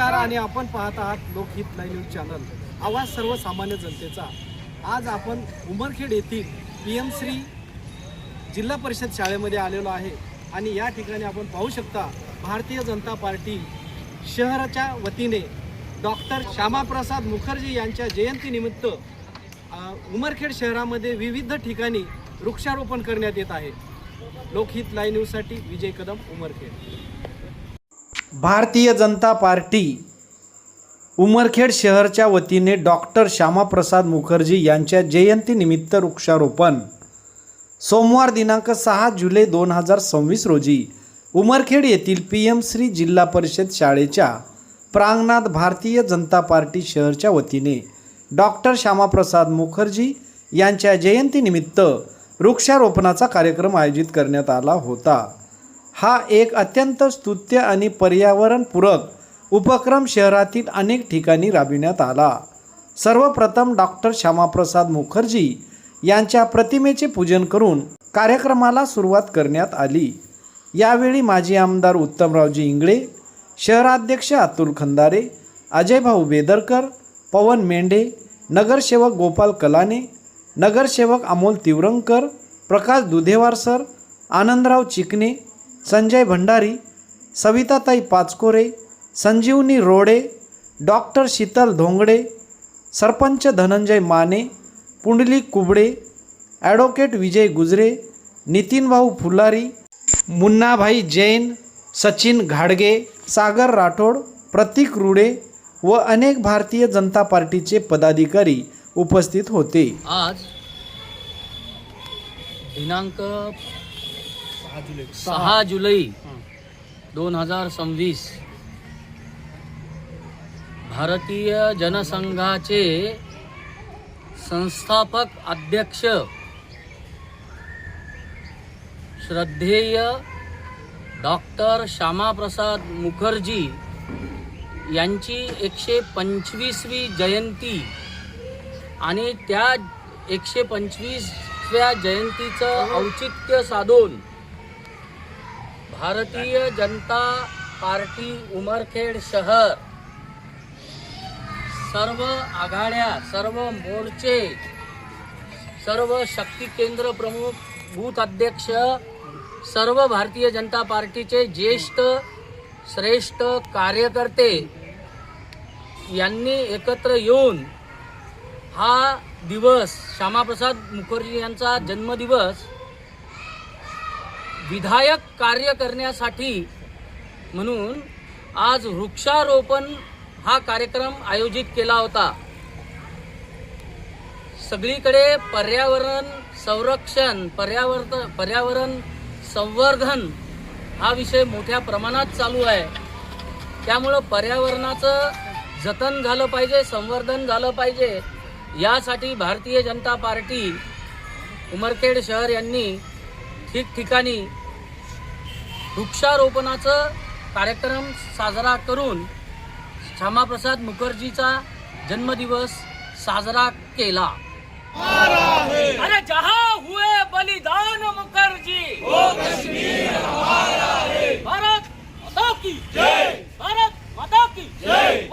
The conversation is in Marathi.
नमस्कार आणि आपण पाहत आहात लोकहित लाईव्ह न्यूज चॅनल, आवाज सर्वसामान्य जनतेचा। आज आपण उमरखेड येथील PM श्री जिल्हा परिषद शाळेमध्ये आलेलो आहे आणि या ठिकाणी आपण पाहू शकता भारतीय जनता पार्टी शहराच्या वतीने डॉक्टर श्यामाप्रसाद मुखर्जी यांच्या जयंतीनिमित्त उमरखेड शहरामध्ये विविध ठिकाणी वृक्षारोपण करण्यात येत आहे। लोकहित लाईव्ह न्यूजसाठी विजय कदम, उमरखेड। भारतीय जनता पार्टी उमरखेड शहरच्या वतीने डॉक्टर श्यामाप्रसाद मुखर्जी यांच्या जयंतीनिमित्त वृक्षारोपण सोमवार दिनांक 6 जुलै 2026 रोजी उमरखेड येथील PM श्री जिल्हा परिषद शाळेच्या प्रांगणात भारतीय जनता पार्टी शहरच्या वतीने डॉक्टर श्यामाप्रसाद मुखर्जी यांच्या जयंतीनिमित्त वृक्षारोपणाचा कार्यक्रम आयोजित करण्यात आला होता। हा एक अत्यंत स्तुत्य आणि पर्यावरणपूरक उपक्रम शहरातील अनेक ठिकाणी राबविण्यात आला। सर्वप्रथम डॉक्टर श्यामाप्रसाद मुखर्जी यांच्या प्रतिमेचे पूजन करून कार्यक्रमाला सुरुवात करण्यात आली। यावेळी माजी आमदार उत्तमरावजी इंगळे, शहराध्यक्ष अतुल खंदारे, अजयभाऊ बेदरकर, पवन मेंढे, नगरसेवक गोपाल कलाने, नगरसेवक अमोल तिवरंकर, प्रकाश दुधेवार सर, आनंदराव चिकणे, संजय भंडारी, सविताताई पाचकोरे, संजीवनी रोडे, डॉक्टर शीतल धोंगडे, सरपंच धनंजय माने, पुंडलिक कुबडे, ॲडव्होकेट विजय गुजरे, नितीनभाऊ फुलारी, मुन्नाभाई जैन, सचिन घाडगे, सागर राठोड, प्रतीक रुडे व अनेक भारतीय जनता पार्टीचे पदाधिकारी उपस्थित होते। आज दिनांक 6 जुलै 2026 भारतीय जनसंघाचे संस्थापक अध्यक्ष श्रद्धेय डॉक्टर श्यामाप्रसाद मुखर्जी यांची 125वी जयंती आणि त्या 125व्या जयंतीचं औचित्य साधून भारतीय जनता पार्टी उमरखेड शहर सर्व आघाड्या, सर्व मोर्चे, सर्व शक्ती केंद्र प्रमुख, बूथ अध्यक्ष, सर्व भारतीय जनता पार्टीचे ज्येष्ठ श्रेष्ठ कार्यकर्ते यांनी एकत्र येऊन हा दिवस, श्यामाप्रसाद मुखर्जी यांचा जन्मदिवस विधायक कार्य करण्यासाठी म्हणून आज वृक्षारोपण हा कार्यक्रम आयोजित केला होता। सगळीकडे पर्यावरण संरक्षण, पर्यावरण संवर्धन हा विषय मोठ्या प्रमाणात चालू आहे। त्यामुळं पर्यावरणाचं जतन झालं पाहिजे, संवर्धन झालं पाहिजे, यासाठी भारतीय जनता पार्टी उमरखेड शहर यांनी ठिकठिकाणी वृक्षारोपणाचा कार्यक्रम साजरा करून श्यामाप्रसाद मुखर्जीचा जन्मदिवस साजरा केला। अरे जहां हुए बलिदान मुखर्जी, वो कश्मीर हमारा है। भारत माता की जय, भारत माता की जय।